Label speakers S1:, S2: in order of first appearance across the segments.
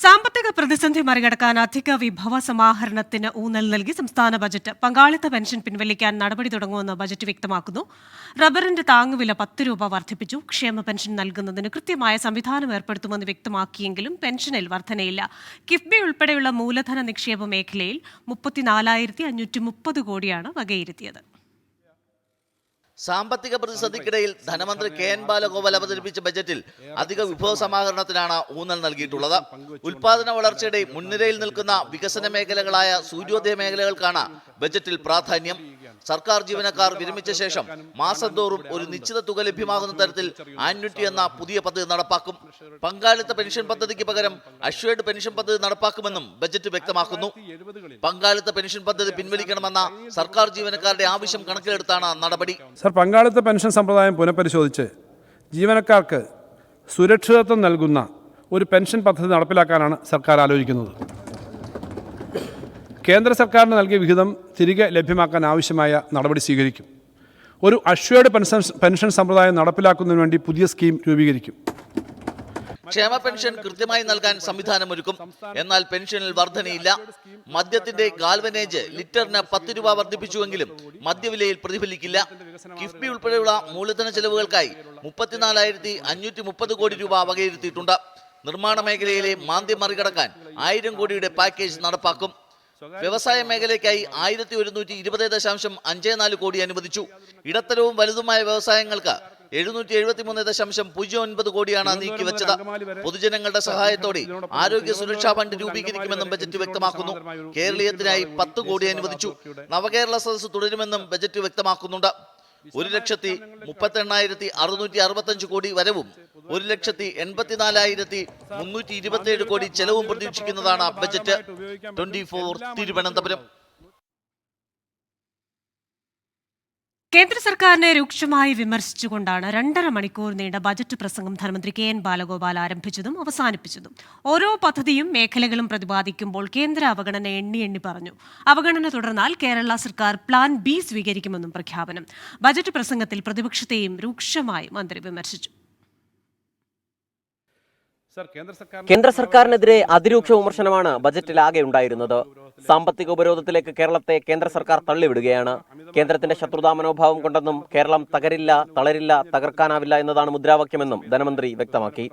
S1: സാമ്പത്തിക പ്രതിസന്ധി മറികടക്കാൻ അധിക വിഭവ സമാഹരണത്തിന് ഊന്നൽ നൽകി സംസ്ഥാന ബജറ്റ് പങ്കാളിത്ത പെൻഷൻ പിൻവലിക്കാൻ നടപടി തുടങ്ങുമെന്ന് ബജറ്റ് വ്യക്തമാക്കുന്നു. റബ്ബറിന്റെ താങ്ങുവില 10 രൂപ വർദ്ധിപ്പിച്ചു. ക്ഷേമ പെൻഷൻ നൽകുന്നതിന് കൃത്യമായ സംവിധാനം ഏർപ്പെടുത്തുമെന്ന് വ്യക്തമാക്കിയെങ്കിലും പെൻഷനിൽ വർധനയില്ല. കിഫ്ബി ഉൾപ്പെടെയുള്ള മൂലധന നിക്ഷേപ മേഖലയിൽ 34,530 കോടിയാണ് വകയിരുത്തിയത്.
S2: സാമ്പത്തിക പ്രതിസന്ധിക്കിടയിൽ ധനമന്ത്രി കെ.എൻ. ബാലഗോപാൽ അവതരിപ്പിച്ച ബജറ്റിൽ അധിക വിഭവ സമാഹരണത്തിനാണ് ഊന്നൽ നൽകിയിട്ടുള്ളത്. ഉൽപാദന വളർച്ചയുടെ മുൻനിരയിൽ നിൽക്കുന്ന വികസന മേഖലകളായ സൂര്യോദയ മേഖലകൾക്കാണ് ബജറ്റിൽ പ്രാധാന്യം. സർക്കാർ ജീവനക്കാർ വിരമിച്ച ശേഷം മാസം തോറും ഒരു നിശ്ചിത തുക ലഭ്യമാകുന്ന തരത്തിൽ ആന്വിറ്റി എന്ന പുതിയ പദ്ധതി നടപ്പാക്കും. പങ്കാളിത്ത പെൻഷൻ പദ്ധതിക്ക് പകരം അഷ്വേർഡ് പെൻഷൻ പദ്ധതി നടപ്പാക്കുമെന്നും ബജറ്റ് വ്യക്തമാക്കുന്നു. പങ്കാളിത്ത പെൻഷൻ പദ്ധതി പിൻവലിക്കണമെന്ന സർക്കാർ ജീവനക്കാരുടെ ആവശ്യം കണക്കിലെടുത്താണ് നടപടി.
S3: പങ്കാളിത്ത പെൻഷൻ സമ്പ്രദായം പുനഃപരിശോധിച്ച് ജീവനക്കാർക്ക് സുരക്ഷിതത്വം നൽകുന്ന ഒരു പെൻഷൻ പദ്ധതി നടപ്പിലാക്കാനാണ് സർക്കാർ ആലോചിക്കുന്നത്. കേന്ദ്ര സർക്കാരിന് നൽകിയ വിഹിതം തിരികെ ലഭ്യമാക്കാൻ ആവശ്യമായ നടപടി സ്വീകരിക്കും. ഒരു അഷ്വേർഡ് പെൻഷൻ സമ്പ്രദായം നടപ്പിലാക്കുന്നതിന് വേണ്ടി പുതിയ സ്കീം രൂപീകരിക്കും.
S2: ക്ഷേമ പെൻഷൻ കൃത്യമായി നൽകാൻ സംവിധാനമൊരുക്കും. എന്നാൽ പെൻഷനിൽ വർധനയില്ല. മദ്യത്തിന്റെ ഗാൽവനേജ് ലിറ്ററിന് 10 രൂപ വർദ്ധിപ്പിച്ചുവെങ്കിലും മദ്യവിലയിൽ പ്രതിഫലിക്കില്ല. കിഫ്ബി ഉൾപ്പെടെയുള്ള മൂലധന ചെലവുകൾക്കായി 34,530 കോടി രൂപ വകയിരുത്തിയിട്ടുണ്ട്. നിർമ്മാണ മേഖലയിലെ മാന്ദ്യം മറികടക്കാൻ 1000 കോടിയുടെ പാക്കേജ് നടപ്പാക്കും. വ്യവസായ മേഖലയ്ക്കായി 1120.54 കോടി അനുവദിച്ചു. ഇടത്തരവും വലുതുമായ വ്യവസായങ്ങൾക്ക് 773.09 കോടിയാണ് നീക്കിവെച്ചത്. പൊതുജനങ്ങളുടെ സഹായത്തോടെ ആരോഗ്യ സുരക്ഷാ ഫണ്ട് രൂപീകരിക്കുമെന്നും ബജറ്റ് വ്യക്തമാക്കുന്നു. കേരളീയത്തിനായി 10 കോടി അനുവദിച്ചു. നവകേരള സദസ്സ് തുടരുമെന്നും ബജറ്റ് വ്യക്തമാക്കുന്നുണ്ട്. 1,38,665 കോടി വരവും 1,84,327 കോടി ചെലവും പ്രതീക്ഷിക്കുന്നതാണ് ബജറ്റ്. 24 തിരുവനന്തപുരം.
S1: കേന്ദ്ര സർക്കാരിനെ രൂക്ഷമായി വിമർശിച്ചുകൊണ്ടാണ് 2.5 മണിക്കൂർ നീണ്ട ബജറ്റ് പ്രസംഗം ധനമന്ത്രി കെ.എൻ. ബാലഗോപാൽ ആരംഭിച്ചതും അവസാനിപ്പിച്ചതും. ഓരോ പദ്ധതിയും മേഖലകളും പ്രതിപാദിക്കുമ്പോൾ കേന്ദ്ര അവഗണന എണ്ണി പറഞ്ഞു. അവഗണന തുടർന്നാൽ കേരള സർക്കാർ പ്ലാൻ ബി സ്വീകരിക്കുമെന്നും പ്രഖ്യാപനം. ബജറ്റ് പ്രസംഗത്തിൽ പ്രതിപക്ഷത്തെയും രൂക്ഷമായി മന്ത്രി വിമർശിച്ചു.
S4: കേന്ദ്ര സർക്കാരിനെതിരെ അതിരൂക്ഷ വിമർശനമാണ് ബജറ്റിലാകെ ഉണ്ടായിരുന്നത്. സാമ്പത്തിക ഉപരോധത്തിലേക്ക് കേരളത്തെ കേന്ദ്ര സർക്കാർ തള്ളിവിടുകയാണ്. കേന്ദ്രത്തിന്റെ ശത്രുതാ മനോഭാവം കൊണ്ടെന്നും കേരളം തകരില്ല, തളരില്ല, തകർക്കാനാവില്ല എന്നതാണ് മുദ്രാവാക്യമെന്നും ധനമന്ത്രി വ്യക്തമാക്കി.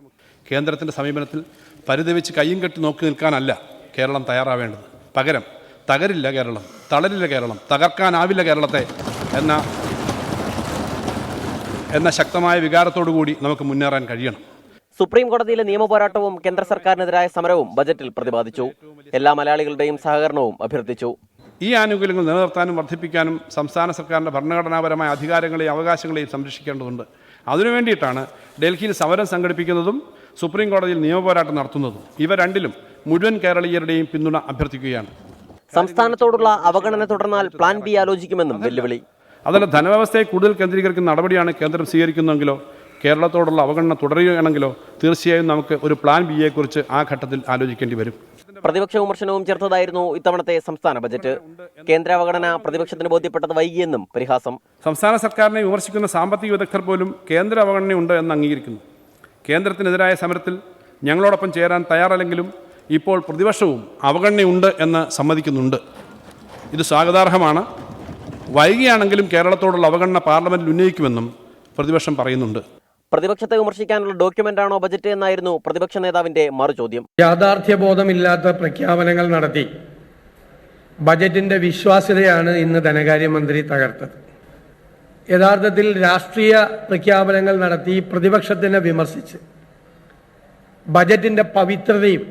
S3: കേന്ദ്രത്തിന്റെ സമീപനത്തിൽ പരിതപിച്ച് കയ്യും കെട്ടി നോക്കി നിൽക്കാനല്ല കേരളം തയ്യാറാവേണ്ടത്. പകരം തകരില്ല കേരളം, തളരില്ല കേരളം, തകർക്കാനാവില്ല കേരളത്തെ എന്ന ശക്തമായ വികാരത്തോടുകൂടി നമുക്ക് മുന്നേറാൻ കഴിയണം.
S4: സുപ്രീം കോടതിയിലെ നിയമപോരാട്ടവും കേന്ദ്ര സർക്കാരിനെതിരായ സമരവും ബജറ്റിൽ പ്രതിപാദിച്ചു. എല്ലാ മലയാളികളുടെയും സഹകരണവും അഭ്യർത്ഥിച്ചു.
S3: ഈ ആനുകൂല്യങ്ങൾ നിലനിർത്താനും വർദ്ധിപ്പിക്കാനും സംസ്ഥാന സർക്കാരിൻ്റെ ഭരണഘടനാപരമായ അധികാരങ്ങളെയും അവകാശങ്ങളെയും സംരക്ഷിക്കേണ്ടതുണ്ട്. അതിനുവേണ്ടിയിട്ടാണ് ഡൽഹിയിൽ സമരം സംഘടിപ്പിക്കുന്നതും സുപ്രീം കോടതിയിൽ നിയമപോരാട്ടം നടത്തുന്നതും. ഇവ രണ്ടിലും മുഴുവൻ കേരളീയരുടെയും പിന്തുണ അഭ്യർത്ഥിക്കുകയാണ്.
S4: സംസ്ഥാനത്തോടുള്ള അവഗണന തുടർന്നാൽ പ്ലാൻ ബി ആലോചിക്കുമെന്നും വെല്ലുവിളി.
S3: അതല്ല, ധനവ്യവസ്ഥയെ കൂടുതൽ കേന്ദ്രീകരിക്കുന്ന നടപടിയാണ് കേന്ദ്രം സ്വീകരിക്കുന്നതെങ്കിലോ കേരളത്തോടുള്ള അവഗണന തുടരുകയാണെങ്കിലോ തീർച്ചയായും നമുക്ക് ഒരു പ്ലാൻ ബിയെ കുറിച്ച് ആ ഘട്ടത്തിൽ ആലോചിക്കേണ്ടി വരും.
S4: പ്രതിപക്ഷ വിമർശനവും ചേർത്തതായിരുന്നു ഇത്തവണത്തെ സംസ്ഥാന ബജറ്റ്. കേന്ദ്ര അവഗണന പ്രതിപക്ഷത്തിന് ബോധ്യപ്പെട്ടത് വൈകിയെന്നും പരിഹാസം.
S3: സംസ്ഥാന സർക്കാരിനെ വിമർശിക്കുന്ന സാമ്പത്തിക വിദഗ്ധർ പോലും കേന്ദ്ര അവഗണനയുണ്ട് എന്ന് അംഗീകരിക്കുന്നു. കേന്ദ്രത്തിനെതിരായ സമരത്തിൽ ഞങ്ങളോടൊപ്പം ചേരാൻ തയ്യാറല്ലെങ്കിലും ഇപ്പോൾ പ്രതിപക്ഷവും അവഗണനയുണ്ട് എന്ന് സമ്മതിക്കുന്നുണ്ട്. ഇത് സ്വാഗതാർഹമാണ്. വൈകിയാണെങ്കിലും കേരളത്തോടുള്ള അവഗണന പാർലമെന്റിൽ ഉന്നയിക്കുമെന്നും പ്രതിപക്ഷം പറയുന്നുണ്ട്.
S4: പ്രതിപക്ഷത്തെ വിമർശിക്കാനുള്ള ഡോക്യുമെന്റാണോ ബജറ്റ് എന്നായിരുന്നു പ്രതിപക്ഷ നേതാവിന്റെ മറുചോദ്യം.
S5: യാഥാർത്ഥ്യബോധമില്ലാത്ത പ്രഖ്യാപനങ്ങൾ നടത്തി ബജറ്റിന്റെ വിശ്വാസ്യതയാണ് ഇന്ന് ധനകാര്യമന്ത്രി തകർത്തത്. യഥാർത്ഥത്തിൽ രാഷ്ട്രീയ പ്രഖ്യാപനങ്ങൾ നടത്തി പ്രതിപക്ഷത്തിനെ വിമർശിച്ച് ബജറ്റിന്റെ പവിത്രതയും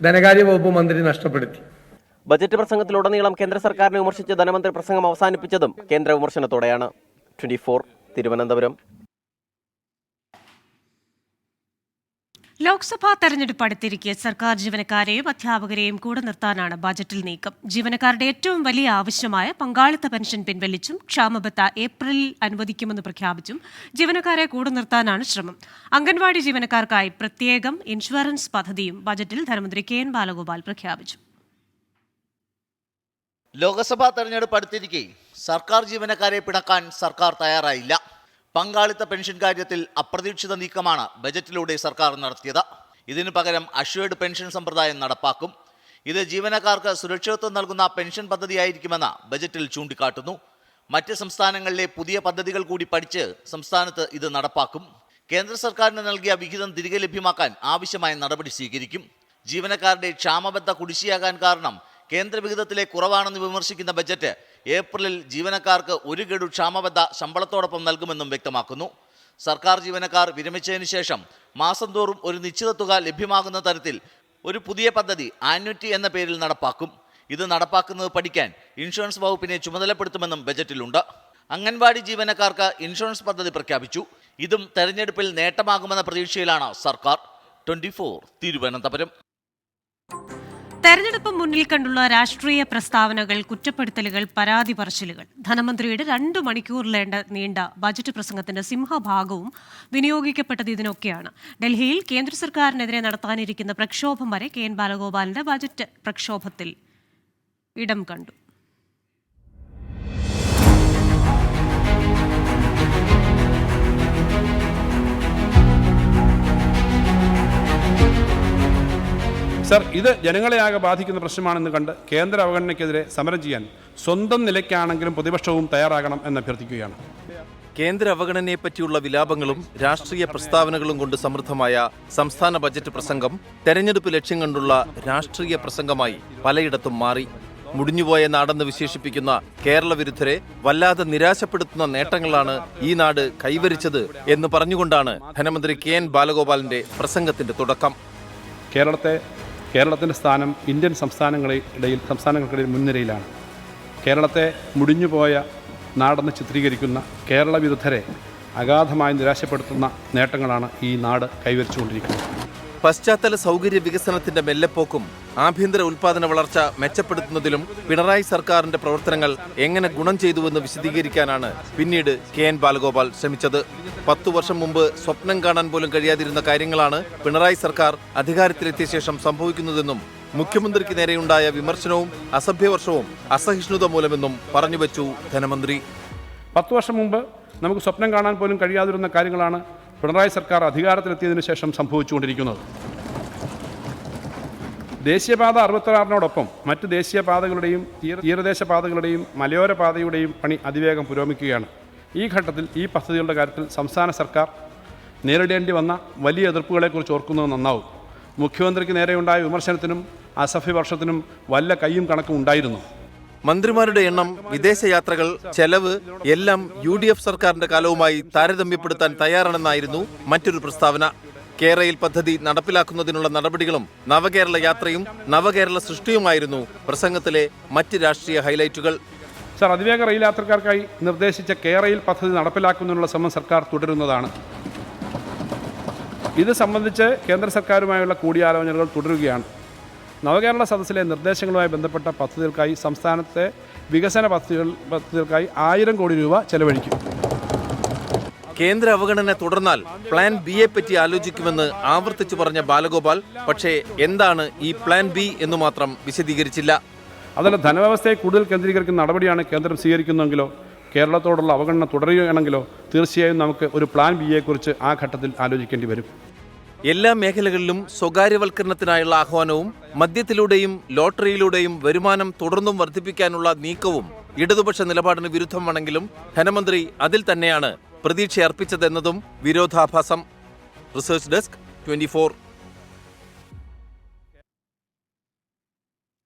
S5: ധനകാര്യ വകുപ്പ് മന്ത്രി നഷ്ടപ്പെടുത്തി.
S4: ബജറ്റ് പ്രസംഗത്തിലുടനീളം കേന്ദ്ര സർക്കാരിനെ വിമർശിച്ച് ധനമന്ത്രി പ്രസംഗം അവസാനിപ്പിച്ചതും കേന്ദ്ര വിമർശനത്തോടെയാണ്. 24 തിരുവനന്തപുരം.
S1: ലോക്സഭാ തെരഞ്ഞെടുപ്പ് അടുത്തിരിക്കെ സർക്കാർ ജീവനക്കാരെയും അധ്യാപകരെയും കൂടെ നിർത്താനാണ് ബജറ്റിൽ നീക്കം. ജീവനക്കാരുടെ ഏറ്റവും വലിയ ആവശ്യമായ പങ്കാളിത്ത പെൻഷൻ പിൻവലിച്ചും ക്ഷാമബത്ത ഏപ്രിലിൽ അനുവദിക്കുമെന്ന് പ്രഖ്യാപിച്ചും ജീവനക്കാരെ കൂടെ നിർത്താനാണ് ശ്രമം. അംഗൻവാടി ജീവനക്കാർക്കായി പ്രത്യേകം ഇൻഷുറൻസ് പദ്ധതിയും ബജറ്റിൽ ധനമന്ത്രി കെ.എൻ. ബാലഗോപാൽ പ്രഖ്യാപിച്ചു.
S2: ലോക്സഭാ തെരഞ്ഞെടുപ്പ് അടുത്തിരിക്കെ സർക്കാർ ജീവനക്കാരെ പിണക്കാൻ സർക്കാർ തയ്യാറായില്ല. പങ്കാളിത്ത പെൻഷൻ കാര്യത്തിൽ അപ്രതീക്ഷിത നീക്കമാണ് ബജറ്റിലൂടെ സർക്കാർ നടത്തിയത്. ഇതിനു പകരം അഷ്വേർഡ് പെൻഷൻ സമ്പ്രദായം നടപ്പാക്കും. ഇത് ജീവനക്കാർക്ക് സുരക്ഷിതത്വം നൽകുന്ന പെൻഷൻ പദ്ധതിയായിരിക്കുമെന്ന് ബജറ്റിൽ ചൂണ്ടിക്കാട്ടുന്നു. മറ്റ് സംസ്ഥാനങ്ങളിലെ പുതിയ പദ്ധതികൾ കൂടി പഠിച്ച് സംസ്ഥാനത്ത് ഇത് നടപ്പാക്കും. കേന്ദ്ര സർക്കാരിന് നൽകിയ വിഹിതം തിരികെ ലഭ്യമാക്കാൻ ആവശ്യമായ നടപടി സ്വീകരിക്കും. ജീവനക്കാരുടെ ക്ഷാമബത്ത കുടിശ്ശിയാകാൻ കാരണം കേന്ദ്ര വിഹിതത്തിലെ കുറവാണെന്ന് വിമർശിക്കുന്ന ബജറ്റ് ഏപ്രിലിൽ ജീവനക്കാർക്ക് 1 ഗഡു ക്ഷാമബത്ത ശമ്പളത്തോടൊപ്പം നൽകുമെന്നും വ്യക്തമാക്കുന്നു. സർക്കാർ ജീവനക്കാർ വിരമിച്ചതിന് ശേഷം മാസം തോറും ഒരു നിശ്ചിത തുക ലഭ്യമാകുന്ന തരത്തിൽ ഒരു പുതിയ പദ്ധതി ആന്വിറ്റി എന്ന പേരിൽ നടപ്പാക്കും. ഇത് നടപ്പാക്കുന്നത് പഠിക്കാൻ ഇൻഷുറൻസ് വകുപ്പിനെ ചുമതലപ്പെടുത്തുമെന്നും ബജറ്റിലുണ്ട്. അംഗൻവാടി ജീവനക്കാർക്ക് ഇൻഷുറൻസ് പദ്ധതി പ്രഖ്യാപിച്ചു. ഇതും തെരഞ്ഞെടുപ്പിൽ നേട്ടമാകുമെന്ന പ്രതീക്ഷയിലാണ് സർക്കാർ. 24 തിരുവനന്തപുരം.
S1: തെരഞ്ഞെടുപ്പ് മുന്നിൽ കണ്ടുള്ള രാഷ്ട്രീയ പ്രസ്താവനകൾ, കുറ്റപ്പെടുത്തലുകൾ, പരാതി പറച്ചിലുകൾ. ധനമന്ത്രിയുടെ 2 മണിക്കൂർ നീണ്ട ബജറ്റ് പ്രസംഗത്തിന്റെ സിംഹഭാഗവും വിനിയോഗിക്കപ്പെട്ടത് ഇതിനൊക്കെയാണ്. ഡൽഹിയിൽ കേന്ദ്ര സർക്കാരിനെതിരെ നടത്താനിരിക്കുന്ന പ്രക്ഷോഭം വരെ കെ എൻ ബാലഗോപാലിന്റെ ബജറ്റ് പ്രക്ഷോഭത്തിൽ ഇടം കണ്ടു.
S3: സർ, ഇത് ജനങ്ങളെയാകെ ബാധിക്കുന്ന പ്രശ്നമാണെന്ന് കണ്ട് കേന്ദ്ര അവഗണനയ്ക്കെതിരെ സമരം ചെയ്യാൻ സ്വന്തം നിലയ്ക്കാണെങ്കിലും പ്രതിപക്ഷവും തയ്യാറാകണം എന്ന് അഭ്യർത്ഥിക്കുകയാണ്.
S6: കേന്ദ്ര അവഗണനയെപ്പറ്റിയുള്ള വിലാപങ്ങളും രാഷ്ട്രീയ പ്രസ്താവനകളും കൊണ്ട് സമൃദ്ധമായ സംസ്ഥാന ബജറ്റ് പ്രസംഗം തെരഞ്ഞെടുപ്പ് ലക്ഷ്യം കണ്ടുള്ള രാഷ്ട്രീയ പ്രസംഗമായി പലയിടത്തും മാറി. മുടിഞ്ഞുപോയ നാടെന്ന് വിശേഷിപ്പിക്കുന്ന കേരള വിരുദ്ധരെ വല്ലാതെ നിരാശപ്പെടുത്തുന്ന നേട്ടങ്ങളാണ് ഈ നാട് കൈവരിച്ചത് എന്ന് പറഞ്ഞുകൊണ്ടാണ് ധനമന്ത്രി കെ എൻ ബാലഗോപാലിന്റെ പ്രസംഗത്തിന്റെ തുടക്കം.
S3: കേരളത്തിൻ്റെ സ്ഥാനം ഇന്ത്യൻ സംസ്ഥാനങ്ങൾക്കിടയിൽ മുൻനിരയിലാണ്. കേരളത്തെ മുടിഞ്ഞുപോയ നാടെന്ന് ചിത്രീകരിക്കുന്ന കേരള വിരുദ്ധരെ അഗാധമായി നിരാശപ്പെടുത്തുന്ന നേട്ടങ്ങളാണ് ഈ നാട് കൈവരിച്ചുകൊണ്ടിരിക്കുന്നത്.
S6: പശ്ചാത്തല സൗകര്യ വികസനത്തിന്റെ മെല്ലെപ്പോക്കും ആഭ്യന്തര ഉൽപാദന വളർച്ച മെച്ചപ്പെടുത്തുന്നതിലും പിണറായി സർക്കാരിന്റെ പ്രവർത്തനങ്ങൾ എങ്ങനെ ഗുണം ചെയ്തുവെന്ന് വിശദീകരിക്കാനാണ് പിന്നീട് കെ എൻ ബാലഗോപാൽ ശ്രമിച്ചത്. 10 വർഷം മുമ്പ് സ്വപ്നം കാണാൻ പോലും കഴിയാതിരുന്ന കാര്യങ്ങളാണ് പിണറായി സർക്കാർ അധികാരത്തിലെത്തിയ ശേഷം സംഭവിക്കുന്നതെന്നും മുഖ്യമന്ത്രിക്ക് നേരെയുണ്ടായ വിമർശനവും അസഭ്യവർഷവും അസഹിഷ്ണുത മൂലമെന്നും പറഞ്ഞുവെച്ചു ധനമന്ത്രി.
S3: 10 വർഷം മുമ്പ് നമുക്ക് സ്വപ്നം കാണാൻ പോലും കഴിയാതിരുന്ന കാര്യങ്ങളാണ് പിണറായി സർക്കാർ അധികാരത്തിലെത്തിയതിനു ശേഷം സംഭവിച്ചുകൊണ്ടിരിക്കുന്നത്. ദേശീയപാത 66-നോടൊപ്പം മറ്റ് ദേശീയപാതകളുടെയും തീരദേശ പാതകളുടെയും മലയോര പാതയുടെയും പണി അതിവേഗം പുരോഗമിക്കുകയാണ്. ഈ ഘട്ടത്തിൽ ഈ പദ്ധതികളുടെ കാര്യത്തിൽ സംസ്ഥാന സർക്കാർ നേരിടേണ്ടി വന്ന വലിയ എതിർപ്പുകളെക്കുറിച്ച് ഓർക്കുന്നത് നന്നാവും. മുഖ്യമന്ത്രിക്ക് നേരെയുണ്ടായ വിമർശനത്തിനും അസഭ്യവർഷത്തിനും വല്ല കയ്യും കണക്കും ഉണ്ടായിരുന്നു.
S6: മന്ത്രിമാരുടെ എണ്ണം, വിദേശയാത്രകൾ, ചെലവ് എല്ലാം UDF സർക്കാരിന്റെ കാലവുമായി താരതമ്യപ്പെടുത്താൻ തയ്യാറാണെന്നായിരുന്നു മറ്റൊരു പ്രസ്താവന. കേരയിൽ പദ്ധതി നടപ്പിലാക്കുന്നതിനുള്ള നടപടികളും നവകേരള യാത്രയും നവകേരള സൃഷ്ടിയുമായിരുന്നു പ്രസംഗത്തിലെ മറ്റ് രാഷ്ട്രീയ ഹൈലൈറ്റുകൾ.
S3: സർ, അതിവേഗ റെയിൽ യാത്രക്കാർക്കായി നിർദ്ദേശിച്ച കേരയിൽ പദ്ധതി നടപ്പിലാക്കുന്നതിനുള്ള ശ്രമം സർക്കാർ തുടരുന്നതാണ്. ഇത് സംബന്ധിച്ച് കേന്ദ്ര സർക്കാരുമായുള്ള കൂടിയാലോചനകൾ തുടരുകയാണ്. നവകേരള സദസ്സിലെ നിർദ്ദേശങ്ങളുമായി ബന്ധപ്പെട്ട പദ്ധതികൾക്കായി സംസ്ഥാനത്തെ വികസന പദ്ധതികൾക്കായി 1000 കോടി രൂപ ചെലവഴിക്കും.
S6: കേന്ദ്ര അവഗണന തുടർന്നാൽ പ്ലാൻ ബിയെ പറ്റി ആലോചിക്കുമെന്ന് ആവർത്തിച്ചു പറഞ്ഞ ബാലഗോപാൽ പക്ഷേ എന്താണ് ഈ പ്ലാൻ ബി എന്ന് മാത്രം വിശദീകരിച്ചില്ല.
S3: അതല്ല, ധനവ്യവസ്ഥയെ കൂടുതൽ കേന്ദ്രീകരിക്കുന്ന നടപടിയാണ് കേന്ദ്രം സ്വീകരിക്കുന്നതെങ്കിലോ കേരളത്തോടുള്ള അവഗണന തുടരുകയാണെങ്കിലോ തീർച്ചയായും നമുക്ക് ഒരു പ്ലാൻ ബിയെക്കുറിച്ച് ആ ഘട്ടത്തിൽ ആലോചിക്കേണ്ടി വരും.
S6: എല്ലാ മേഖലകളിലും സ്വകാര്യവൽക്കരണത്തിനായുള്ള ആഹ്വാനവും മദ്യത്തിലൂടെയും ലോട്ടറിയിലൂടെയും വരുമാനം തുടർന്നും വർദ്ധിപ്പിക്കാനുള്ള നീക്കവും ഇടതുപക്ഷ നിലപാടിന് വിരുദ്ധമാണെങ്കിലും ധനമന്ത്രി അതിൽ തന്നെയാണ് പ്രതീക്ഷയർപ്പിച്ചതെന്നതും വിരോധാഭാസം. Research desk 24.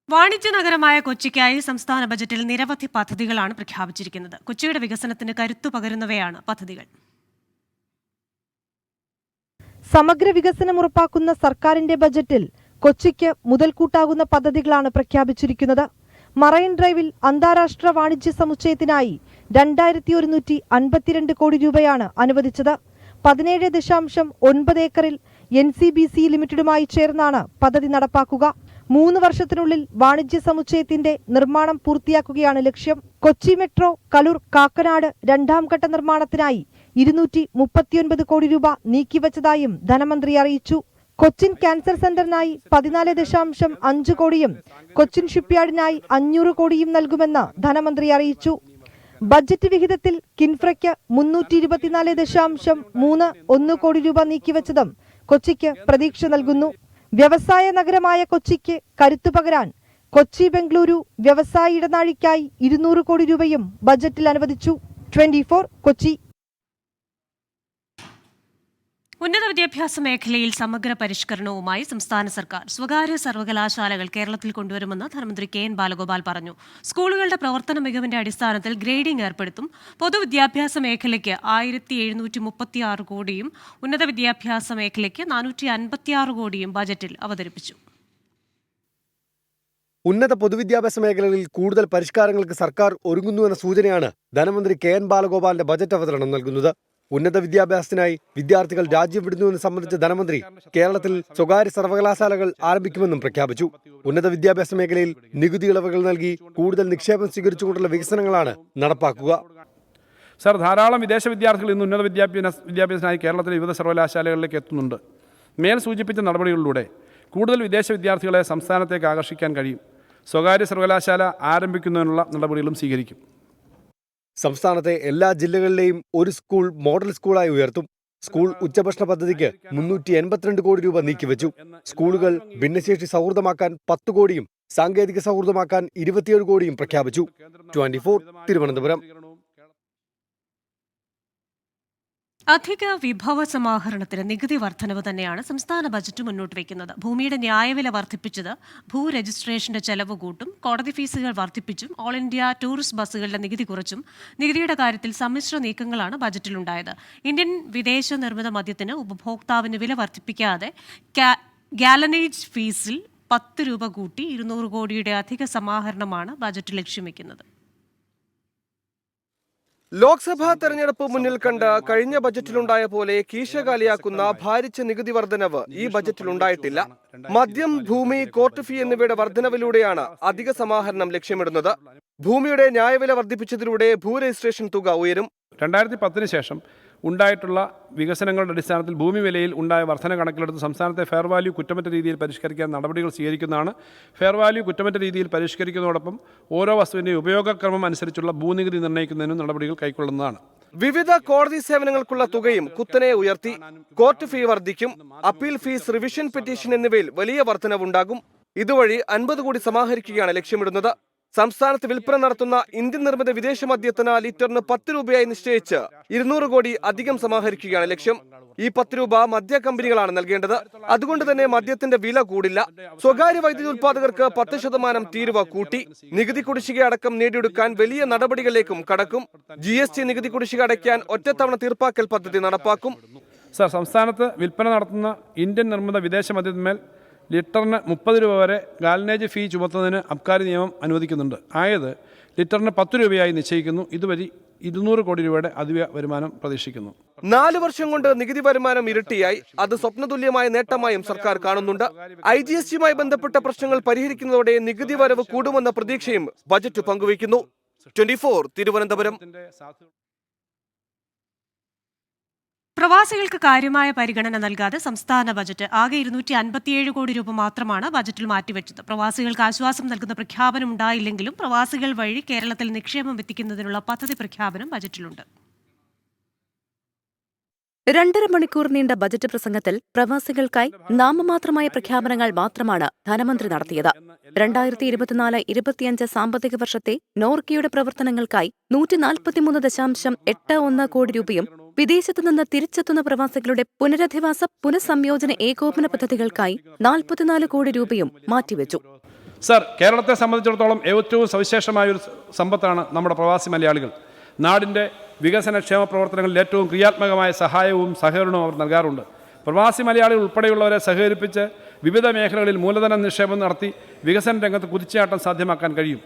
S1: വാണിജ്യ നഗരമായ കൊച്ചിക്കായി സംസ്ഥാന ബജറ്റിൽ നിരവധി പദ്ധതികളാണ് പ്രഖ്യാപിച്ചിരിക്കുന്നത്. കൊച്ചിയുടെ വികസനത്തിന് കരുത്തു പകരുന്നവയാണ് പദ്ധതികൾ.
S7: സമഗ്ര വികസനം ഉറപ്പാക്കുന്ന സർക്കാരിന്റെ ബജറ്റിൽ കൊച്ചിക്ക് മുതൽക്കൂട്ടാകുന്ന പദ്ധതികളാണ് പ്രഖ്യാപിച്ചിരിക്കുന്നത്. മറൈൻ ഡ്രൈവിൽ അന്താരാഷ്ട്ര വാണിജ്യ സമുച്ചയത്തിനായി 2152 കോടി രൂപയാണ് അനുവദിച്ചത്. 17.9 ഏക്കറിൽ NCBC ലിമിറ്റഡുമായി ചേർന്നാണ് പദ്ധതി നടപ്പാക്കുക. 3 വർഷത്തിനുള്ളിൽ വാണിജ്യ സമുച്ചയത്തിന്റെ നിർമ്മാണം പൂർത്തിയാക്കുകയാണ് ലക്ഷ്യം. കൊച്ചി മെട്രോ കലൂർ കാക്കനാട് 2ാം ഘട്ട നിർമ്മാണത്തിനായി 239 കോടി രൂപ നീക്കിവച്ചതായും ധനമന്ത്രി അറിയിച്ചു. കൊച്ചിൻ ക്യാൻസർ സെന്ററിനായി 14.5 കോടിയും കൊച്ചിൻ ഷിപ്പ്യാർഡിനായി 500 കോടിയും നൽകുമെന്ന് ധനമന്ത്രി അറിയിച്ചു. ബജറ്റ് വിഹിതത്തിൽ കിൻഫ്രയ്ക്ക് 324.31 കോടി രൂപ നീക്കിവച്ചതും കൊച്ചിക്ക് പ്രതീക്ഷ നൽകുന്നു. വ്യവസായ നഗരമായ കൊച്ചിക്ക് കരുത്തു പകരാൻ കൊച്ചി ബംഗളൂരു വ്യവസായ ഇടനാഴിക്കായി 200 കോടി രൂപയും ബജറ്റിൽ അനുവദിച്ചു. 24 കൊച്ചി.
S1: ഉന്നത വിദ്യാഭ്യാസ മേഖലയിൽ സമഗ്ര പരിഷ്കരണവുമായി സംസ്ഥാന സർക്കാർ സ്വകാര്യ സർവകലാശാലകൾ കേരളത്തിൽ കൊണ്ടുവരുമെന്ന് ധനമന്ത്രി കെ.എൻ. ബാലഗോപാൽ പറഞ്ഞു. സ്കൂളുകളുടെ പ്രവർത്തന മികവിന്റെ അടിസ്ഥാനത്തിൽ ഗ്രേഡിംഗ് ഏർപ്പെടുത്തും. പൊതുവിദ്യാഭ്യാസ മേഖലയ്ക്ക് 1736 കോടിയും ഉന്നത വിദ്യാഭ്യാസ മേഖലയ്ക്ക് 456 കോടിയും ബജറ്റിൽ അവതരിപ്പിച്ചു.
S8: ഉന്നത പൊതുവിദ്യാഭ്യാസ മേഖലകളിൽ കൂടുതൽ പരിഷ്കാരങ്ങൾക്ക് സർക്കാർ ഒരുങ്ങുന്നുവെന്ന സൂചനയാണ് ധനമന്ത്രി കെ.എൻ. ബാലഗോപാലിന്റെ ബജറ്റ് അവതരണം നൽകുന്നത്. ഉന്നത വിദ്യാഭ്യാസത്തിനായി വിദ്യാർത്ഥികൾ രാജ്യം വിടുന്നുവെന്ന് സംബന്ധിച്ച ധനമന്ത്രി കേരളത്തിൽ സ്വകാര്യ സർവകലാശാലകൾ ആരംഭിക്കുമെന്നും പ്രഖ്യാപിച്ചു. ഉന്നത വിദ്യാഭ്യാസ മേഖലയിൽ നികുതി ഇളവുകൾ നൽകി കൂടുതൽ നിക്ഷേപം സ്വീകരിച്ചുകൊണ്ടുള്ള വികസനങ്ങളാണ് നടപ്പാക്കുക.
S3: സർ, ധാരാളം വിദേശ വിദ്യാർത്ഥികൾ ഇന്ന് ഉന്നത വിദ്യാഭ്യാസത്തിനായി കേരളത്തിലെ വിവിധ സർവകലാശാലകളിലേക്ക് എത്തുന്നുണ്ട്. മേൽ സൂചിപ്പിച്ച നടപടികളിലൂടെ കൂടുതൽ വിദേശ വിദ്യാർത്ഥികളെ സംസ്ഥാനത്തേക്ക് ആകർഷിക്കാൻ കഴിയും. സ്വകാര്യ സർവകലാശാല ആരംഭിക്കുന്നതിനുള്ള നടപടികളും സ്വീകരിക്കും.
S8: സംസ്ഥാനത്തെ എല്ലാ ജില്ലകളിലെയും ഒരു സ്കൂൾ മോഡൽ സ്കൂളായി ഉയർത്തും. സ്കൂൾ ഉച്ചഭക്ഷണ പദ്ധതിക്ക് 382 കോടി രൂപ നീക്കിവെച്ചു. സ്കൂളുകൾ ഭിന്നശേഷി സൗഹൃദമാക്കാൻ 10 കോടിയും സാങ്കേതിക സൗഹൃദമാക്കാൻ 27 കോടിയും പ്രഖ്യാപിച്ചു. 24 തിരുവനന്തപുരം.
S1: അധിക വിഭവ സമാഹരണത്തിന് നികുതി വർധനവ് തന്നെയാണ് സംസ്ഥാന ബജറ്റ് മുന്നോട്ട് വയ്ക്കുന്നത്. ഭൂമിയുടെ ന്യായവില വർദ്ധിപ്പിച്ചത് ഭൂ രജിസ്ട്രേഷന്റെ ചെലവ് കൂട്ടും, കോടതി ഫീസുകൾ വർദ്ധിപ്പിച്ചും, ഓൾ ഇന്ത്യ ടൂറിസ്റ്റ് ബസ്സുകളുടെ നികുതി കുറച്ചും നികുതിയുടെ കാര്യത്തിൽ സമ്മിശ്ര നീക്കങ്ങളാണ് ബജറ്റിലുണ്ടായത്. ഇന്ത്യൻ വിദേശ നിർമ്മിത മദ്യത്തിന് ഉപഭോക്താവിന് വില വർദ്ധിപ്പിക്കാതെ ഗാലനേജ് ഫീസിൽ 10 രൂപ കൂട്ടി 200 കോടിയുടെ അധിക സമാഹരണമാണ് ബജറ്റ് ലക്ഷ്യം വയ്ക്കുന്നത്.
S9: ലോക്സഭാ തെരഞ്ഞെടുപ്പ് മുന്നിൽ കണ്ട് കഴിഞ്ഞ ബജറ്റിലുണ്ടായ പോലെ കീശകാലിയാക്കുന്ന ഭാരിച്ച നികുതി വർധനവ് ഈ ബജറ്റിലുണ്ടായിട്ടില്ല. മദ്യം, ഭൂമി, കോർട്ട് ഫീ എന്നിവയുടെ വർധനവിലൂടെയാണ് അധിക സമാഹരണം ലക്ഷ്യമിടുന്നത്. ഭൂമിയുടെ ന്യായവില വർദ്ധിപ്പിച്ചതിലൂടെ ഭൂ രജിസ്ട്രേഷൻ തുക ഉയരും.
S3: 2010 ശേഷം ഉണ്ടായിട്ടുള്ള വികസനങ്ങളുടെ അടിസ്ഥാനത്തിൽ ഭൂമി വിലയിൽ ഉണ്ടായ വർധന കണക്കിലെടുത്ത് സംസ്ഥാനത്തെ ഫെയർ വാല്യൂ കുറ്റമറ്റ രീതിയിൽ പരിഷ്കരിക്കാൻ നടപടികൾ സ്വീകരിക്കുന്നതാണ്. ഫെയർ വാല്യൂ കുറ്റമറ്റ രീതിയിൽ പരിഷ്കരിക്കുന്നതോടൊപ്പം ഓരോ വസ്തുവിൻ്റെ ഉപയോഗക്രമം അനുസരിച്ചുള്ള ഭൂനികുതി നിർണ്ണയിക്കുന്നതിനും നടപടികൾ കൈക്കൊള്ളുന്നതാണ്.
S9: വിവിധ കോടതി സേവനങ്ങൾക്കുള്ള തുകയും കുത്തനെ ഉയർത്തി. കോർട്ട് ഫീ വർദ്ധിക്കും. അപ്പീൽ ഫീസ്, റിവിഷൻ പെറ്റീഷൻ എന്നിവയിൽ വലിയ വർധനവുണ്ടാകും. ഇതുവഴി 50 കോടി സമാഹരിക്കുകയാണ് ലക്ഷ്യമിടുന്നത്. സംസ്ഥാനത്ത് വിൽപ്പന നടത്തുന്ന ഇന്ത്യൻ നിർമ്മിത വിദേശ മദ്യത്തിന് ലിറ്ററിന് 10 രൂപയായി നിശ്ചയിച്ച് 200 കോടി അധികം സമാഹരിക്കുകയാണ് ലക്ഷ്യം. ഈ 10 രൂപ മദ്യ കമ്പനികളാണ് നൽകേണ്ടത്. അതുകൊണ്ട് തന്നെ മദ്യത്തിന്റെ വില കൂടില്ല. സ്വകാര്യ വൈദ്യുതി ഉത്പാദകർക്ക് 10% തീരുവ കൂട്ടി. നികുതി കുടിശ്ശിക അടക്കം നേടിയെടുക്കാൻ വലിയ നടപടികളിലേക്കും കടക്കും. GST നികുതി കുടിശ്ശിക അടയ്ക്കാൻ ഒറ്റത്തവണ തീർപ്പാക്കൽ പദ്ധതി നടപ്പാക്കും.
S3: സർ, സംസ്ഥാനത്ത് വിൽപ്പന നടത്തുന്ന ഇന്ത്യൻ നിർമ്മിത വിദേശ മദ്യത്തിന്മേൽ ലിറ്ററിന് 30 രൂപ വരെ ഗാലനേജ് ഫീ ചുമത്തുന്നതിന് അബ്കാരി നിയമം അനുവദിക്കുന്നുണ്ട്. ആയത് ലിറ്ററിന് 10 രൂപയായി നിശ്ചയിക്കുന്നു. ഇതുവഴി 200 കോടി രൂപയുടെ അധിക വരുമാനം പ്രതീക്ഷിക്കുന്നു.
S9: 4 വർഷം കൊണ്ട് നികുതി വരുമാനം ഇരട്ടിയായി. അത് സ്വപ്നതുല്യമായ നേട്ടമായും സർക്കാർ കാണുന്നുണ്ട്. IGSTയുമായി ബന്ധപ്പെട്ട പ്രശ്നങ്ങൾ പരിഹരിക്കുന്നതോടെ നികുതി വരവ് കൂടുമെന്ന പ്രതീക്ഷയും ബജറ്റ് പങ്കുവയ്ക്കുന്നു. 24 തിരുവനന്തപുരം.
S1: പ്രവാസികൾക്ക് കാര്യമായ പരിഗണന നൽകാതെ സംസ്ഥാന ബജറ്റ് ആകെ 257 കോടി രൂപ മാത്രമാണ് ബജറ്റിൽ മാറ്റിവെച്ചത്. പ്രവാസികൾക്ക് ആശ്വാസം നൽകുന്ന പ്രഖ്യാപനം ഉണ്ടായില്ലെങ്കിലും പ്രവാസികൾ വഴി കേരളത്തിൽ നിക്ഷേപം എത്തിക്കുന്നതിനുള്ള പദ്ധതി പ്രഖ്യാപനം ബജറ്റിലുണ്ട്.
S10: 2.5 മണിക്കൂർ നീണ്ട ബജറ്റ് പ്രസംഗത്തിൽ പ്രവാസികൾക്കായി നാമമാത്രമായ പ്രഖ്യാപനങ്ങൾ മാത്രമാണ് ധനമന്ത്രി നടത്തിയത്. 2024-25 സാമ്പത്തിക വർഷത്തെ നോർക്കയുടെ പ്രവർത്തനങ്ങൾക്കായി 143.81 കോടി രൂപയും വിദേശത്തുനിന്ന് തിരിച്ചെത്തുന്ന പ്രവാസികളുടെ പുനരധിവാസ പുനഃസംയോജന ഏകോപന പദ്ധതികൾക്കായി 44 കോടി രൂപയും മാറ്റിവെച്ചു.
S3: സർ, കേരളത്തെ സംബന്ധിച്ചിടത്തോളം ഏറ്റവും സവിശേഷമായ ഒരു സമ്പത്താണ് നമ്മുടെ പ്രവാസി മലയാളികൾ. നാടിൻ്റെ വികസനക്ഷേമ പ്രവർത്തനങ്ങളിൽ ഏറ്റവും ക്രിയാത്മകമായ സഹായവും സഹകരണവും അവർ നൽകാറുണ്ട്. പ്രവാസി മലയാളികൾ ഉൾപ്പെടെയുള്ളവരെ സഹകരിപ്പിച്ച് വിവിധ മേഖലകളിൽ മൂലധന നിക്ഷേപം നടത്തി വികസന രംഗത്ത് കുതിച്ചുചാട്ടം സാധ്യമാക്കാൻ കഴിയും.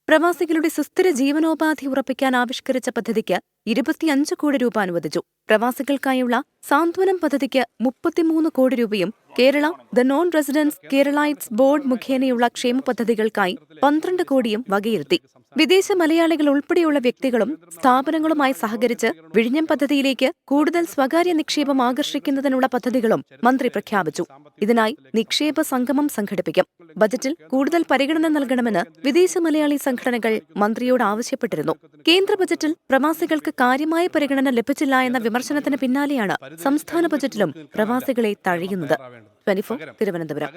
S10: പ്രവാസികളുടെ സുസ്ഥിര ജീവനോപാധി ഉറപ്പിക്കാൻ ആവിഷ്കരിച്ച പദ്ധതിക്ക് 25 കോടി രൂപ അനുവദിച്ചു. പ്രവാസികൾക്കായുള്ള സാന്ത്വനം പദ്ധതിക്ക് 33 കോടി രൂപയും Kerala the non residents Keralites board മുഖേനയുള്ള ക്ഷേമ പദ്ധതികൾക്കായി 12 കോടിയും വകയിരുത്തി. വിദേശ മലയാളികൾ ഉൾപ്പെടെയുള്ള വ്യക്തികളും സ്ഥാപനങ്ങളുമായി സഹകരിച്ച് വിഴിഞ്ഞം പദ്ധതിയിലേക്ക് കൂടുതൽ സ്വകാര്യ നിക്ഷേപം ആകർഷിക്കുന്നതിനുള്ള പദ്ധതികളും മന്ത്രി പ്രഖ്യാപിച്ചു. ഇതിനായി നിക്ഷേപ സംഗമം സംഘടിപ്പിക്കും. ബജറ്റിൽ കൂടുതൽ പരിഗണന നൽകണമെന്ന് വിദേശ മലയാളി സംഘടനകൾ മന്ത്രിയോട് ആവശ്യപ്പെട്ടിരുന്നു. കേന്ദ്ര ബജറ്റിൽ പ്രവാസികൾക്ക് കാര്യമായ പരിഗണന ലഭിച്ചില്ല എന്ന വിമർശനത്തിന് പിന്നാലെയാണ് സംസ്ഥാന ബജറ്റിലും പ്രവാസികളെ തഴയുന്നത്. 24 തിരുവനന്തപുരം.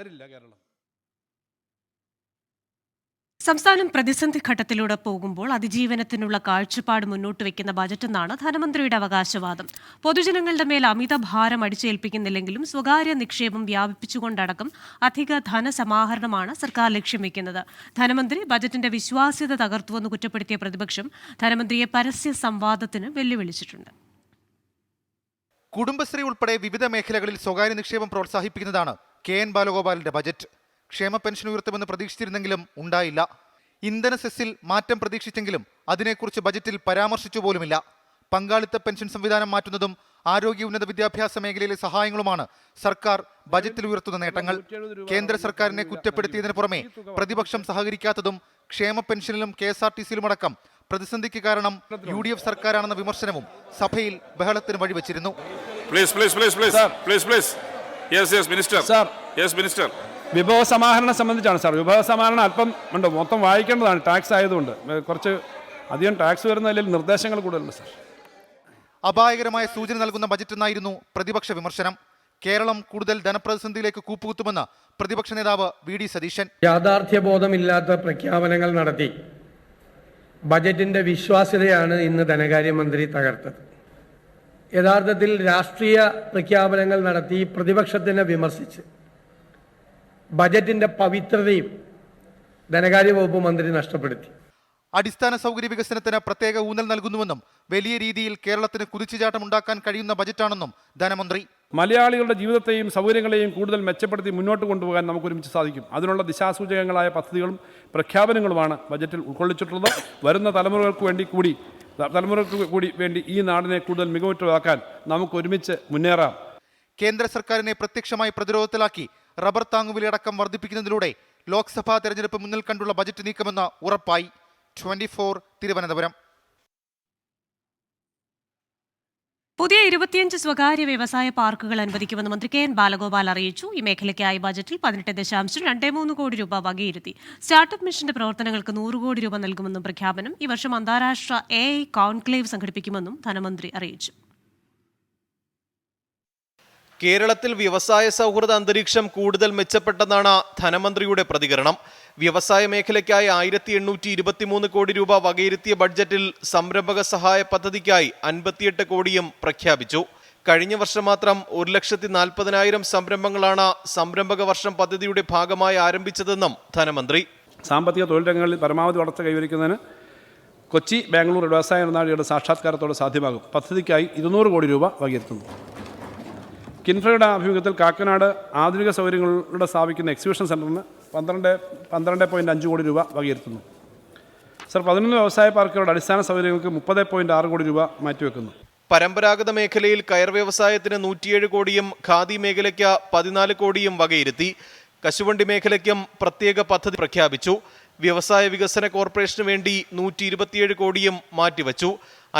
S1: സംസ്ഥാനം പ്രതിസന്ധി ഘട്ടത്തിലൂടെ പോകുമ്പോൾ അതിജീവനത്തിനുള്ള കാഴ്ചപ്പാട് മുന്നോട്ട് വയ്ക്കുന്ന ബജറ്റെന്നാണ് ധനമന്ത്രിയുടെ അവകാശവാദം. പൊതുജനങ്ങളുടെ മേൽ അമിത ഭാരം അടിച്ചേൽപ്പിക്കുന്നില്ലെങ്കിലും സ്വകാര്യ നിക്ഷേപം വ്യാപിപ്പിച്ചുകൊണ്ടടക്കം അധിക ധനസമാഹരണമാണ് സർക്കാർ ലക്ഷ്യം വയ്ക്കുന്നത്. ധനമന്ത്രി ബജറ്റിന്റെ വിശ്വാസ്യത തകർത്തുവെന്ന് കുറ്റപ്പെടുത്തിയ പ്രതിപക്ഷം ധനമന്ത്രിയെ പരസ്യ സംവാദത്തിന് വെല്ലുവിളിച്ചിട്ടുണ്ട്.
S11: കുടുംബശ്രീ ഉൾപ്പെടെ വിവിധ മേഖലകളിൽ സ്വകാര്യ നിക്ഷേപം പ്രോത്സാഹിപ്പിക്കുന്നതാണ് KN ബാലഗോപാലിന്റെ ബജറ്റ്. ക്ഷേമ പെൻഷൻ ഉയർത്തുമെന്ന് പ്രതീക്ഷിച്ചിരുന്നെങ്കിലും ഉണ്ടായില്ല. ഇന്ധന സെസ്സിൽ മാറ്റം പ്രതീക്ഷിച്ചെങ്കിലും അതിനെക്കുറിച്ച് ബജറ്റിൽ പരാമർശിച്ചു പോലുമില്ല. പങ്കാളിത്ത പെൻഷൻ സംവിധാനം മാറ്റുന്നതും ആരോഗ്യ ഉന്നത വിദ്യാഭ്യാസ മേഖലയിലെ സഹായങ്ങളുമാണ് സർക്കാർ ബജറ്റിൽ ഉയർത്തുന്ന നേട്ടങ്ങൾ. കേന്ദ്ര സർക്കാരിനെ കുറ്റപ്പെടുത്തിയതിനു പുറമെ പ്രതിപക്ഷം സഹകരിക്കാത്തതും ക്ഷേമ പെൻഷനിലും KSRTCയിലുമടക്കം പ്രതിസന്ധിക്ക് കാരണം UDF സർക്കാരാണെന്ന വിമർശനവും സഭയിൽ ബഹളത്തിന് വഴിവെച്ചിരുന്നു.
S3: വിഭവ സമാഹരണം സംബന്ധിച്ചാണ് സാർ. വിഭവ സമാഹരണം അല്പം ഉണ്ട്, മൊത്തം വായിക്കേണ്ടതാണ്. ടാക്സ് ആയതുകൊണ്ട് കുറച്ച് അധികം ടാക്സ് വരുന്നതിൽ നിർദ്ദേശങ്ങൾ കൂടുതലുണ്ട് സാർ.
S11: അപായകരമായ സൂചന നൽകുന്ന ബജറ്റെന്നായിരുന്നു പ്രതിപക്ഷ വിമർശനം. കേരളം കൂടുതൽ ധനപ്രതിസന്ധിയിലേക്ക് കൂപ്പുകുത്തുമെന്ന് പ്രതിപക്ഷ നേതാവ് VD സതീശൻ.
S5: യാഥാർത്ഥ്യബോധമില്ലാത്ത പ്രഖ്യാപനങ്ങൾ നടത്തി ബജറ്റിന്റെ വിശ്വാസ്യതയാണ് ഇന്ന് ധനകാര്യമന്ത്രി തകർത്തത്. യഥാർത്ഥത്തിൽ രാഷ്ട്രീയ പ്രഖ്യാപനങ്ങൾ നടത്തി പ്രതിപക്ഷത്തിനെ വിമർശിച്ച് ബജറ്റിന്റെ പവിത്രതയും ധനകാര്യ വകുപ്പ് മന്ത്രി നഷ്ടപ്പെടുത്തി.
S11: അടിസ്ഥാന സൗകര്യ വികസനത്തിന് പ്രത്യേക ഊന്നൽ നൽകുന്നുവെന്നും വലിയ രീതിയിൽ കേരളത്തിന് കുതിച്ചുചാട്ടം ഉണ്ടാക്കാൻ കഴിയുന്ന ബജറ്റാണെന്നും ധനമന്ത്രി.
S3: മലയാളികളുടെ ജീവിതത്തെയും സൗകര്യങ്ങളെയും കൂടുതൽ മെച്ചപ്പെടുത്തി മുന്നോട്ട് കൊണ്ടുപോകാൻ നമുക്ക് ഒരുമിച്ച് സാധിക്കും. അതിനുള്ള ദിശാസൂചകങ്ങളായ പദ്ധതികളും പ്രഖ്യാപനങ്ങളുമാണ് ബജറ്റിൽ ഉൾക്കൊള്ളിച്ചിട്ടുള്ളത്. വരുന്ന തലമുറകൾക്ക് കൂടി വേണ്ടി ഈ നാടിനെ കൂടുതൽ മികവുറ്റതാക്കാൻ നമുക്ക് ഒരുമിച്ച് മുന്നേറാം.
S11: കേന്ദ്ര സർക്കാരിനെ പ്രത്യക്ഷമായി പ്രതിരോധത്തിലാക്കി റബ്ബർ താങ്ങുവിലയടക്കം വർദ്ധിപ്പിക്കുന്നതിലൂടെ ലോക്സഭാ തെരഞ്ഞെടുപ്പ് മുന്നിൽ കണ്ടുള്ള ബജറ്റ് നീക്കമെന്ന് ഉറപ്പായി. 24 തിരുവനന്തപുരം.
S1: പുതിയ 25 സ്വകാര്യ വ്യവസായ പാർക്കുകൾ അനുവദിക്കുമെന്ന് മന്ത്രി KN ബാലഗോപാൽ അറിയിച്ചു. ഈ മേഖലയ്ക്കായി ബജറ്റിൽ 18.23 കോടി രൂപ വകയിരുത്തി. സ്റ്റാർട്ടപ്പ് മിഷന്റെ പ്രവർത്തനങ്ങൾക്ക് 100 കോടി രൂപ നൽകുമെന്നും പ്രഖ്യാപനം. ഈ വർഷം അന്താരാഷ്ട്ര AI കോൺക്ലേവ് സംഘടിപ്പിക്കുമെന്നും ധനമന്ത്രി അറിയിച്ചു.
S6: കേരളത്തിൽ വ്യവസായ സൗഹൃദ അന്തരീക്ഷം കൂടുതൽ മെച്ചപ്പെട്ടെന്നാണ് ധനമന്ത്രിയുടെ പ്രതികരണം. വ്യവസായ മേഖലയ്ക്കായി 1823 കോടി രൂപ വകയിരുത്തിയ ബഡ്ജറ്റിൽ സംരംഭക സഹായ പദ്ധതിക്കായി 58 കോടിയും പ്രഖ്യാപിച്ചു. കഴിഞ്ഞ വർഷം മാത്രം 1,40,000 സംരംഭങ്ങളാണ് സംരംഭക വർഷം പദ്ധതിയുടെ ഭാഗമായി ആരംഭിച്ചതെന്നും ധനമന്ത്രി.
S3: സാമ്പത്തിക തൊഴിൽ രംഗങ്ങളിൽ പരമാവധി വളർച്ച കൈവരിക്കുന്നതിന് കൊച്ചി ബാംഗ്ലൂർ വ്യവസായ ഇടനാഴിയുടെ സാക്ഷാത്കാരത്തോടെ സാധ്യമാകും. പദ്ധതിക്കായി 200 കോടി രൂപ വകയിരുത്തുന്നു. കിൻഫ്രയുടെ ആഭിമുഖ്യത്തിൽ കാക്കനാട് ആധുനിക സൗകര്യങ്ങളുടെ സ്ഥാപിക്കുന്ന എക്സിബിഷൻ സെൻ്ററിന് 12.5 കോടി രൂപ വകയിരുത്തുന്നു. സർ, 11 വ്യവസായ പാർക്കുകളുടെ അടിസ്ഥാന സൗകര്യങ്ങൾക്ക് 30.6 കോടി രൂപ മാറ്റിവെക്കുന്നു.
S6: പരമ്പരാഗത മേഖലയിൽ കയർ വ്യവസായത്തിന് 107 കോടിയും ഖാദി മേഖലയ്ക്ക് 14 കോടിയും വകയിരുത്തി. കശുവണ്ടി മേഖലയ്ക്കും പ്രത്യേക പദ്ധതി പ്രഖ്യാപിച്ചു. വ്യവസായ വികസന കോർപ്പറേഷന് വേണ്ടി 127 കോടിയും മാറ്റിവച്ചു.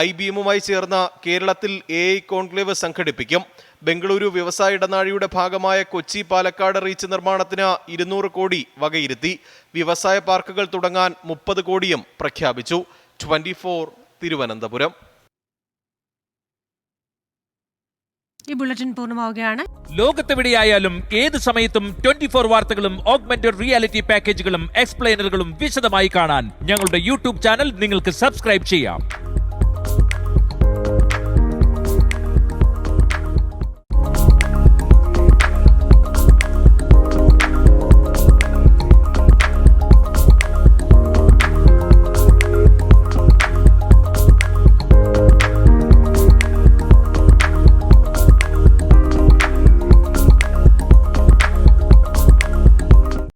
S6: IBMുമായി ചേർന്ന കേരളത്തിൽ AI കോൺക്ലേവ് സംഘടിപ്പിക്കും. ബംഗളൂരു വ്യവസായ ഇടനാഴിയുടെ ഭാഗമായ കൊച്ചി പാലക്കാട് റീച്ച് നിർമ്മാണത്തിന് 200 കോടി വകയിരുത്തി. വ്യവസായ പാർക്കുകൾ തുടങ്ങാൻ 30 കോടിയും പ്രഖ്യാപിച്ചു. 24 തിരുവനന്തപുരം.
S1: ഈ ബുള്ളറ്റിൻ പൂർണ്ണമാവുകയാണ്.
S12: ലോകത്തെവിടെയായാലും ഏത് സമയത്തും 24 വാർത്തകളും ഓഗ്മെന്റഡ് റിയാലിറ്റി പാക്കേജുകളും എക്സ്പ്ലെയിനറുകളും വിശദമായി കാണാൻ ഞങ്ങളുടെ YouTube ചാനൽ നിങ്ങൾക്ക് സബ്സ്ക്രൈബ് ചെയ്യാം.